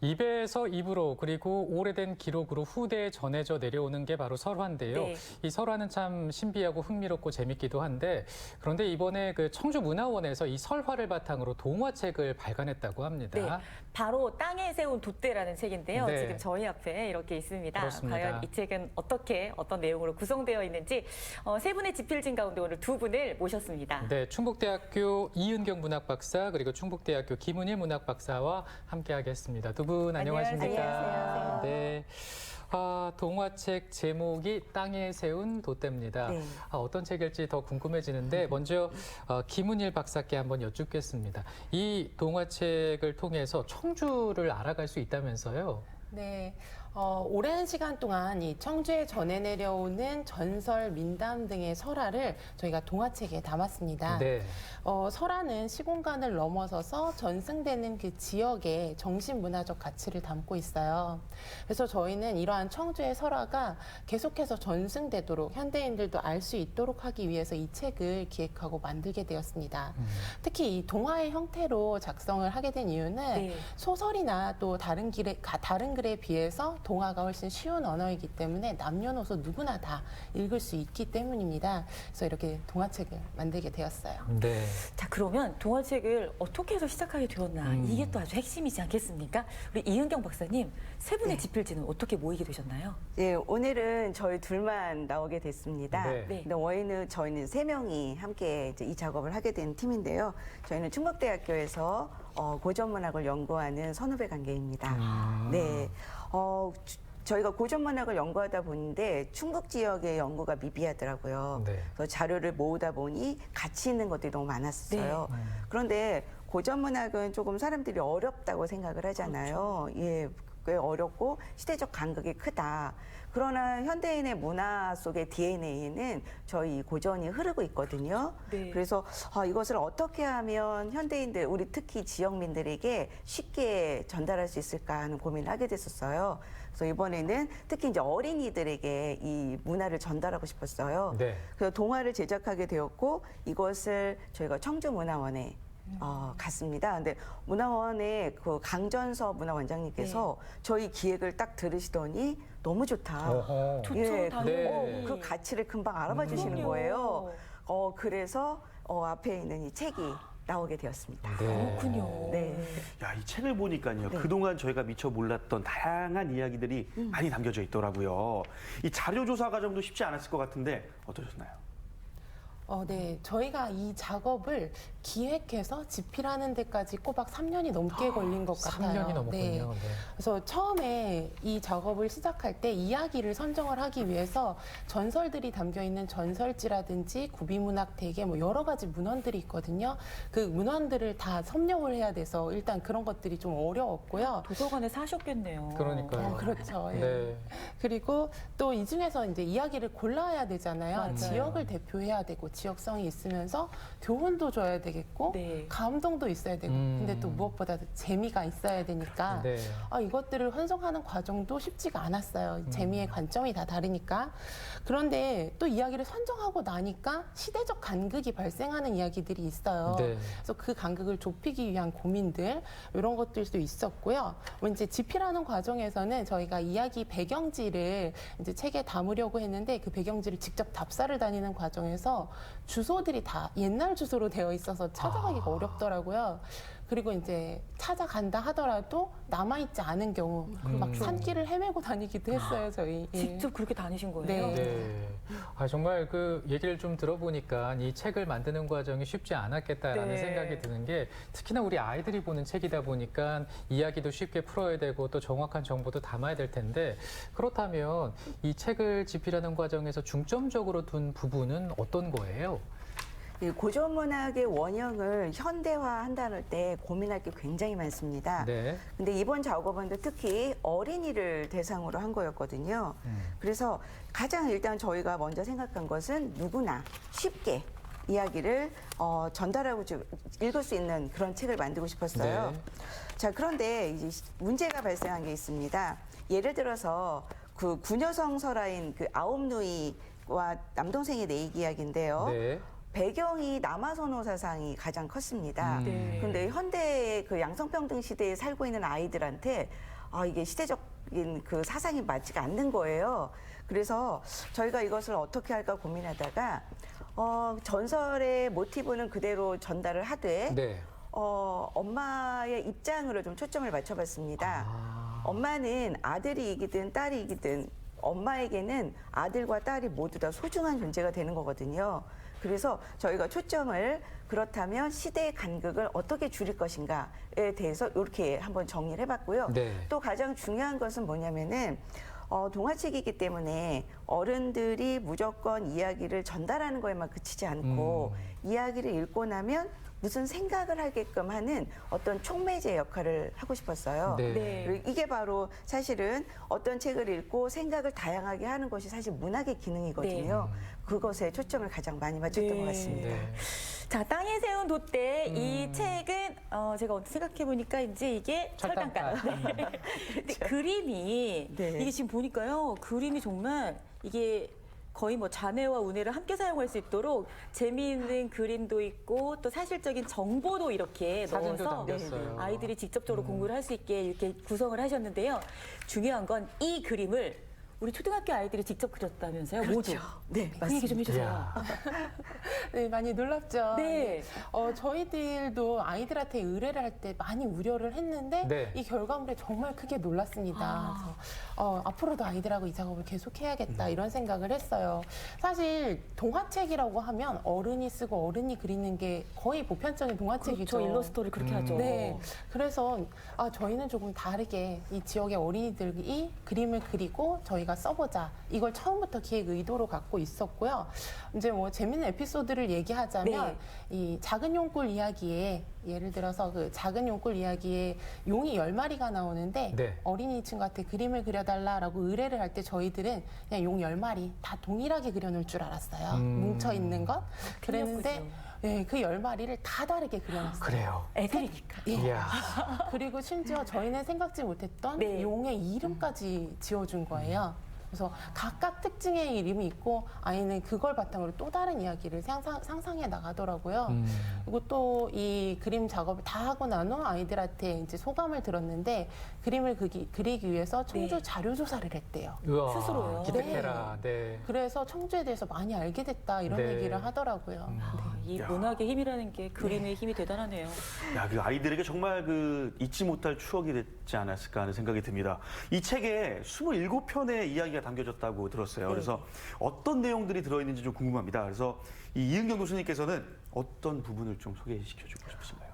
입에서 입으로 그리고 오래된 기록으로 후대에 전해져 내려오는 게 바로 설화인데요. 네. 이 설화는 참 신비하고 흥미롭고 재밌기도 한데 그런데 이번에 그 청주문화원에서 이 설화를 바탕으로 동화책을 발간했다고 합니다. 네, 바로 땅에 세운 돛대라는 책인데요. 네. 지금 저희 앞에 이렇게 있습니다. 그렇습니다. 과연 이 책은 어떤 내용으로 구성되어 있는지 세 분의 집필진 가운데 오늘 두 분을 모셨습니다. 네, 충북대학교 이은경 문학박사 그리고 충북대학교 김은일 문학박사와 함께하겠습니다. 두 분 안녕하십니까? 안녕하세요. 네. 동화책 제목이 땅에 세운 돛대입니다. 네. 어떤 책일지 더 궁금해지는데 먼저 김은일 박사께 한번 여쭙겠습니다. 이 동화책을 통해서 청주를 알아갈 수 있다면서요? 네, 오랜 시간 동안 이 청주에 전해 내려오는 전설, 민담 등의 설화를 저희가 동화책에 담았습니다. 네. 설화는 시공간을 넘어서서 전승되는 그 지역의 정신문화적 가치를 담고 있어요. 그래서 저희는 이러한 청주의 설화가 계속해서 전승되도록 현대인들도 알 수 있도록 하기 위해서 이 책을 기획하고 만들게 되었습니다. 특히 이 동화의 형태로 작성을 하게 된 이유는 네. 소설이나 또 다른 글에 비해서 동화가 훨씬 쉬운 언어이기 때문에 남녀노소 누구나 다 읽을 수 있기 때문입니다. 그래서 이렇게 동화책을 만들게 되었어요. 네. 자, 그러면 동화책을 어떻게 해서 시작하게 되었나 이게 또 아주 핵심이지 않겠습니까? 우리 이은경 박사님, 세 분의 집필진은 어떻게 모이게 되셨나요? 예, 오늘은 저희 둘만 나오게 됐습니다. 네. 네. 근데 저희는 세 명이 함께 이제 이 작업을 하게 된 팀인데요. 저희는 충북대학교에서 고전문학을 연구하는 선후배 관계입니다. 네, 저희가 고전문학을 연구하다 보는데 충북 지역의 연구가 미비하더라고요. 네. 그래서 자료를 모으다 보니 가치 있는 것들이 너무 많았어요. 네. 그런데 고전문학은 조금 사람들이 어렵다고 생각을 하잖아요. 그렇죠. 예, 꽤 어렵고 시대적 간극이 크다. 그러나 현대인의 문화 속의 DNA에는 저희 고전이 흐르고 있거든요. 네. 그래서 이것을 어떻게 하면 현대인들, 우리 특히 지역민들에게 쉽게 전달할 수 있을까 하는 고민을 하게 됐었어요. 그래서 이번에는 특히 이제 어린이들에게 이 문화를 전달하고 싶었어요. 네. 그래서 동화를 제작하게 되었고 이것을 저희가 청주문화원에 갔습니다. 근데 문화원의 그 강전서 문화원장님께서 저희 기획을 딱 들으시더니 너무 좋다. 어허. 좋죠, 당연히. 네. 그 가치를 금방 알아봐 주시는 그럼요. 거예요. 그래서 앞에 있는 이 책이 나오게 되었습니다. 네. 그렇군요. 네. 야, 이 책을 보니까요. 그동안 저희가 미처 몰랐던 다양한 이야기들이 많이 담겨져 있더라고요. 이 자료조사 과정도 쉽지 않았을 것 같은데 어떠셨나요? 네. 저희가 이 작업을 기획해서 집필하는 데까지 꼬박 3년이 넘게 걸린 것 같아요. 3년이 넘었군요. 네. 네. 그래서 처음에 이 작업을 시작할 때 이야기를 선정을 하기 위해서 전설들이 담겨있는 전설지라든지 구비문학 대계 뭐 여러 가지 문헌들이 있거든요. 그 문헌들을 다 섭렵을 해야 돼서 일단 그런 것들이 좀 어려웠고요. 도서관에 사셨겠네요. 그러니까요. 그렇죠. 예. 네. 그리고 또 이 중에서 이제 이야기를 골라야 되잖아요. 맞아요. 지역을 대표해야 되고 지역성이 있으면서 교훈도 줘야 되겠고 네. 감동도 있어야 되고 근데 또 무엇보다도 재미가 있어야 되니까 네. 이것들을 환송하는 과정도 쉽지가 않았어요. 재미의 관점이 다 다르니까. 그런데 또 이야기를 선정하고 나니까 시대적 간극이 발생하는 이야기들이 있어요. 네. 그래서 그 간극을 좁히기 위한 고민들 이런 것들도 있었고요. 이제 집필하는 과정에서는 저희가 이야기 배경지를 이제 책에 담으려고 했는데 그 배경지를 직접 답사를 다니는 과정에서 주소들이 다 옛날 주소로 되어 있어서 찾아가기가 어렵더라고요. 그리고 이제 찾아간다 하더라도 남아있지 않은 경우 막 산길을 헤매고 다니기도 했어요, 저희. 예. 직접 그렇게 다니신 거예요? 네. 네. 정말 그 얘기를 좀 들어보니까 이 책을 만드는 과정이 쉽지 않았겠다라는 네. 생각이 드는 게 특히나 우리 아이들이 보는 책이다 보니까 이야기도 쉽게 풀어야 되고 또 정확한 정보도 담아야 될 텐데 그렇다면 이 책을 집필하는 과정에서 중점적으로 둔 부분은 어떤 거예요? 이 고전문학의 원형을 현대화한다는 때 고민할 게 굉장히 많습니다. 네. 근데 이번 작업은 특히 어린이를 대상으로 한 거였거든요. 그래서 가장 일단 저희가 먼저 생각한 것은 누구나 쉽게 이야기를 전달하고 읽을 수 있는 그런 책을 만들고 싶었어요. 네. 자, 그런데 이제 문제가 발생한 게 있습니다. 예를 들어서 그 구녀성 설화인 그 아홉누이와 남동생의 내이기 이야기인데요. 네. 배경이 남아선호 사상이 가장 컸습니다. 네. 그런데 현대 그 양성평등 시대에 살고 있는 아이들한테 이게 시대적인 그 사상이 맞지가 않는 거예요. 그래서 저희가 이것을 어떻게 할까 고민하다가 전설의 모티브는 그대로 전달을 하되 네. 엄마의 입장으로 좀 초점을 맞춰봤습니다. 엄마는 아들이 이기든 딸이 이기든 엄마에게는 아들과 딸이 모두 다 소중한 존재가 되는 거거든요. 그래서 저희가 초점을 그렇다면 시대의 간극을 어떻게 줄일 것인가에 대해서 이렇게 한번 정리를 해봤고요. 네. 또 가장 중요한 것은 뭐냐면은 동화책이기 때문에 어른들이 무조건 이야기를 전달하는 거에만 그치지 않고 이야기를 읽고 나면 무슨 생각을 하게끔 하는 어떤 촉매제 역할을 하고 싶었어요. 네. 네. 그리고 이게 바로 사실은 어떤 책을 읽고 생각을 다양하게 하는 것이 사실 문학의 기능이거든요. 그것에 초점을 가장 많이 맞췄던 네. 것 같습니다. 네. 자, 땅에 세운 돛대 이 책은 제가 어떻게 생각해 보니까 이제 이게 철단가. 네. 근데 그림이 네. 이게 지금 보니까요. 그림이 정말 이게 거의 뭐 자매와 우네를 함께 사용할 수 있도록 재미있는 그림도 있고 또 사실적인 정보도 이렇게 사진도 넣어서 담겼어요. 아이들이 직접적으로 공부를 할 수 있게 이렇게 구성을 하셨는데요. 중요한 건 이 그림을 우리 초등학교 아이들이 직접 그렸다면서요? 모두. 네, 그 얘기 좀 해주세요. 이야. 네, 많이 놀랍죠. 네. 저희들도 아이들한테 의뢰를 할 때 많이 우려를 했는데 네. 이 결과물에 정말 크게 놀랐습니다. 그래서 앞으로도 아이들하고 이 작업을 계속해야겠다 이런 생각을 했어요. 사실 동화책이라고 하면 어른이 쓰고 어른이 그리는 게 거의 보편적인 동화책이죠. 그렇죠. 일러스트를 그렇게 하죠. 네. 그래서 저희는 조금 다르게 이 지역의 어린이들이 그림을 그리고 저희가 써보자. 이걸 처음부터 기획 의도로 갖고 있었고요. 이제 뭐 재밌는 에피소드를 얘기하자면 이 작은 용꿀 이야기에 예를 들어서 그 작은 용꿀 이야기에 용이 10마리가 나오는데 네. 어린이 친구한테 그림을 그려달라라고 의뢰를 할 때 저희들은 그냥 용 10마리 다 동일하게 그려놓을 줄 알았어요. 뭉쳐있는 것. 그랬는데 네, 그 10마리를 다 다르게 그려놨어요. 그래요. 애들이니까. 예. 이야. 그리고 심지어 저희는 생각지 못했던 네. 용의 이름까지 지어준 거예요. 그래서 각각 특징의 이름이 있고 아이는 그걸 바탕으로 또 다른 이야기를 상상해 나가더라고요. 그리고 또 이 그림 작업을 다 하고 난 후 아이들한테 이제 소감을 들었는데 그림을 그리기 위해서 청주 네. 자료 조사를 했대요. 우와. 스스로요? 기특해라. 네. 그래서 청주에 대해서 많이 알게 됐다 이런 네. 얘기를 하더라고요. 이 야. 문학의 힘이라는 게 그림의 힘이 대단하네요. 야, 그 아이들에게 정말 그 잊지 못할 추억이 됐지 않았을까 하는 생각이 듭니다. 이 책에 27편의 이야기가 담겨졌다고 들었어요. 그래서 어떤 내용들이 들어있는지 좀 궁금합니다. 그래서 이 이은경 교수님께서는 어떤 부분을 좀 소개시켜주고 싶으신가요?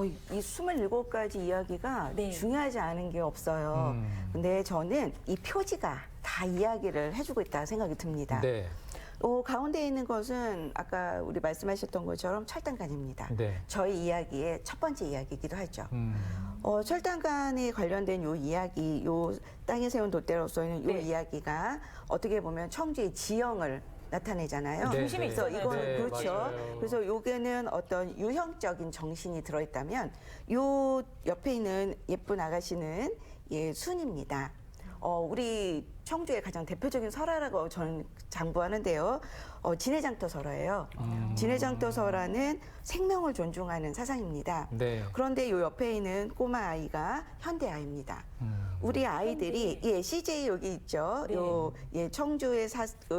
이 27가지 이야기가 네. 중요하지 않은 게 없어요. 근데 저는 이 표지가 다 이야기를 해주고 있다 생각이 듭니다. 네. 가운데 있는 것은 아까 우리 말씀하셨던 것처럼 철단간입니다. 네. 저희 이야기의 첫 번째 이야기이기도 하죠. 음. 철단간에 관련된 요 이야기, 요 땅에 세운 돛대로서는 요 네. 이야기가 어떻게 보면 청주의 지형을 나타내잖아요. 네, 중심이 네. 그래서 이건 네, 그렇죠. 맞아요. 그래서 요게는 어떤 유형적인 정신이 들어있다면 요 옆에 있는 예쁜 아가씨는 순입니다. 우리 청주의 가장 대표적인 설화라고 저는 장부하는데요. 진해장터 설화예요. 진해장터 설화는 생명을 존중하는 사상입니다. 네. 그런데 요 옆에 있는 꼬마 아이가 현대 아이입니다. 우리 아이들이 CJ 여기 있죠. 네. 청주의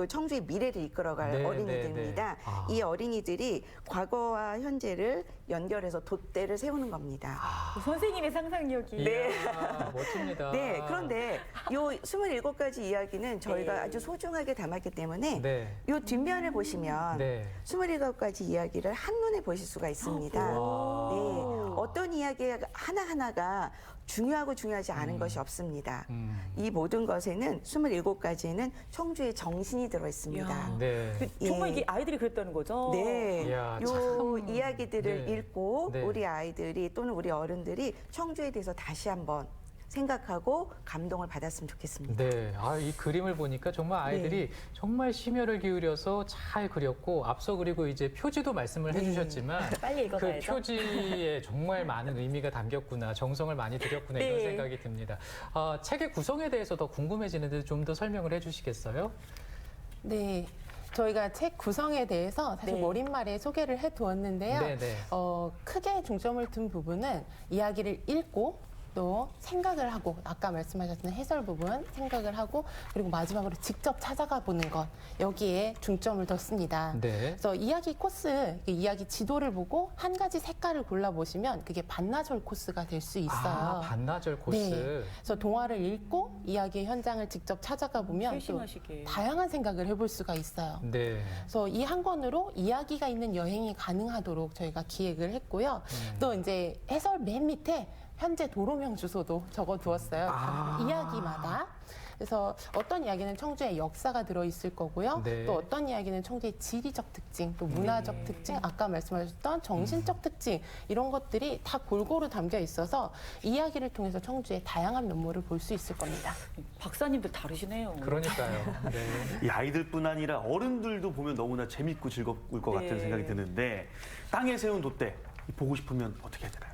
청주의 미래를 이끌어갈 네, 어린이들입니다. 네, 네. 아. 이 어린이들이 과거와 현재를 연결해서 돛대를 세우는 겁니다. 선생님의 상상력이. 이야, 멋집니다. 네, 그런데 요 27가지 이야기는 저희가 네. 아주 소중하게 담았기 때문에 네. 요 뒷면을 보시면 네. 27가지 이야기를 한눈에 보실 수가 있습니다. 네, 와. 어떤 이야기 하나하나가 중요하고 중요하지 않은 것이 없습니다. 이 모든 것에는 27가지에는 청주의 정신이 들어있습니다. 이야. 네. 정말 예. 이게 아이들이 그랬다는 거죠? 네, 이야, 요 참. 이야기들을 네. 읽고 네. 우리 아이들이 또는 우리 어른들이 청주에 대해서 다시 한번 생각하고 감동을 받았으면 좋겠습니다. 네, 이 그림을 보니까 정말 아이들이 정말 심혈을 기울여서 잘 그렸고 앞서 그리고 이제 표지도 말씀을 해주셨지만 빨리 그 읽어봐야죠. 표지에 정말 많은 의미가 담겼구나, 정성을 많이 들였구나 이런 네. 생각이 듭니다. 책의 구성에 대해서 더 궁금해지는데 좀 더 설명을 해주시겠어요? 네. 저희가 책 구성에 대해서 사실 네. 머릿말에 소개를 해두었는데요. 네, 네. 크게 중점을 둔 부분은 이야기를 읽고 또 생각을 하고 아까 말씀하셨던 해설 부분 생각을 하고 그리고 마지막으로 직접 찾아가 보는 것 여기에 중점을 뒀습니다. 네. 그래서 이야기 코스, 이야기 지도를 보고 한 가지 색깔을 골라보시면 그게 반나절 코스가 될 수 있어요. 아, 반나절 코스. 네. 그래서 동화를 읽고 이야기의 현장을 직접 찾아가 보면 또 세심하시게. 다양한 생각을 해볼 수가 있어요. 네. 그래서 이 한 권으로 이야기가 있는 여행이 가능하도록 저희가 기획을 했고요. 또 이제 해설 맨 밑에 현재 도로명 주소도 적어두었어요. 각 이야기마다. 그래서 어떤 이야기는 청주의 역사가 들어있을 거고요. 네. 또 어떤 이야기는 청주의 지리적 특징, 또 문화적 특징, 아까 말씀하셨던 정신적 특징 이런 것들이 다 골고루 담겨 있어서 이야기를 통해서 청주의 다양한 면모를 볼 수 있을 겁니다. 박사님들 다르시네요. 그러니까요. 네. 이 아이들뿐 아니라 어른들도 보면 너무나 재밌고 즐거울 것 네. 같은 생각이 드는데 땅에 세운 돛대 보고 싶으면 어떻게 해야 되나요?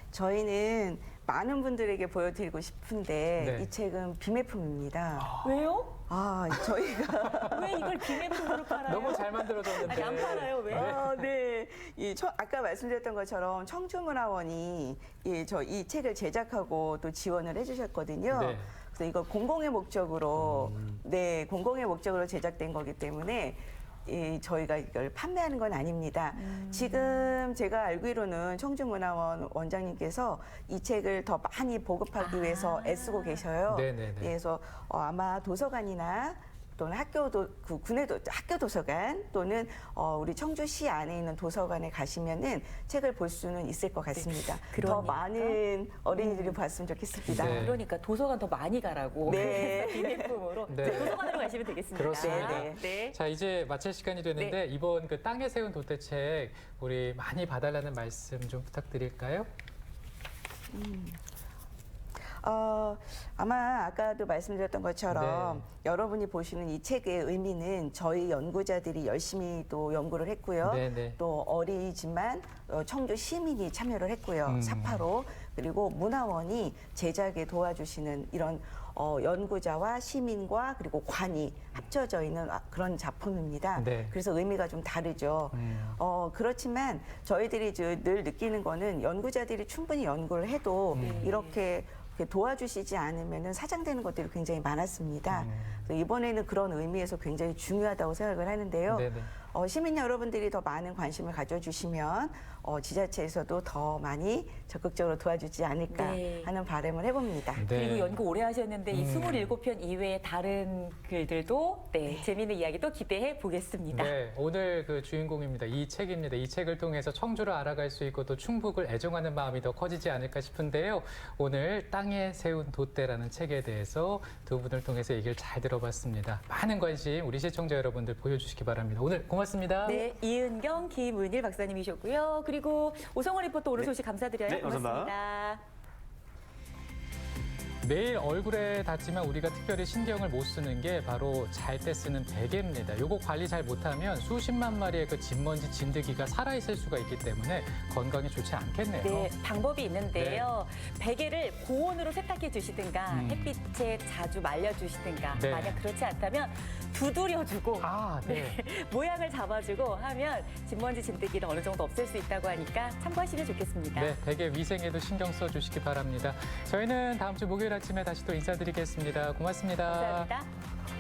저희는 많은 분들에게 보여드리고 싶은데 네. 이 책은 비매품입니다. 왜요? 저희가 왜 이걸 기내품으로 팔아요? 너무 잘 만들어졌는데. 아니, 안 팔아요. 왜? 네. 아까 말씀드렸던 것처럼 청주문화원이 이 책을 제작하고 또 지원을 해주셨거든요. 네. 그래서 이거 공공의 목적으로 공공의 목적으로 제작된 거기 때문에 저희가 이걸 판매하는 건 아닙니다. 지금 제가 알기로는 청주문화원 원장님께서 이 책을 더 많이 보급하기 위해서 애쓰고 계셔요. 네네네. 그래서 아마 도서관이나 또는 학교 도서관 또는 우리 청주시 안에 있는 도서관에 가시면은 책을 볼 수는 있을 것 같습니다. 더 그러니까. 많은 어린이들이 봤으면 좋겠습니다. 네. 그러니까 도서관 더 많이 가라고. 네. 기내품으로 네. 도서관으로 가시면 되겠습니다. 그렇습니다. 네, 네. 자, 이제 마칠 시간이 됐는데 이번 그 땅에 세운 돛대책 우리 많이 봐달라는 말씀 좀 부탁드릴까요? 아마 아까도 말씀드렸던 것처럼 여러분이 보시는 이 책의 의미는 저희 연구자들이 열심히 또 연구를 했고요. 네네. 또 어리지만 청주 시민이 참여를 했고요. 사파로. 그리고 문화원이 제작에 도와주시는 이런 연구자와 시민과 그리고 관이 합쳐져 있는 그런 작품입니다. 네. 그래서 의미가 좀 다르죠. 그렇지만 저희들이 늘 느끼는 거는 연구자들이 충분히 연구를 해도 이렇게 도와주시지 않으면 사장되는 것들이 굉장히 많았습니다. 그래서 이번에는 그런 의미에서 굉장히 중요하다고 생각을 하는데요. 네네. 시민 여러분들이 더 많은 관심을 가져주시면 지자체에서도 더 많이 적극적으로 도와주지 않을까 네. 하는 바람을 해봅니다. 네. 그리고 연구 오래 하셨는데 이 27편 이외의 다른 글들도 재미있는 이야기도 기대해 보겠습니다. 네, 오늘 그 주인공입니다. 이 책입니다. 이 책을 통해서 청주를 알아갈 수 있고 또 충북을 애정하는 마음이 더 커지지 않을까 싶은데요. 오늘 땅에 세운 돛대라는 책에 대해서 두 분을 통해서 얘기를 잘 들어봤습니다. 많은 관심 우리 시청자 여러분들 보여주시기 바랍니다. 오늘 고맙습니다. 네, 이은경, 김은일 박사님이셨고요. 그리고 오성원 리포터 오늘 네. 소식 감사드려요. 네, 감사합니다. 고맙습니다. 매일 얼굴에 닿지만 우리가 특별히 신경을 못 쓰는 게 바로 잘 때 쓰는 베개입니다. 요거 관리 잘 못하면 수십만 마리의 그 진먼지, 진드기가 살아있을 수가 있기 때문에 건강에 좋지 않겠네요. 네, 방법이 있는데요. 베개를 고온으로 세탁해 주시든가 햇빛에 자주 말려주시든가 네. 만약 그렇지 않다면 두드려주고 아, 네. 모양을 잡아주고 하면 진먼지, 진드기를 어느 정도 없앨 수 있다고 하니까 참고하시면 좋겠습니다. 네, 베개 위생에도 신경 써주시기 바랍니다. 저희는 다음 주 목요일 아침에 다시 또 인사드리겠습니다. 고맙습니다. 감사합니다.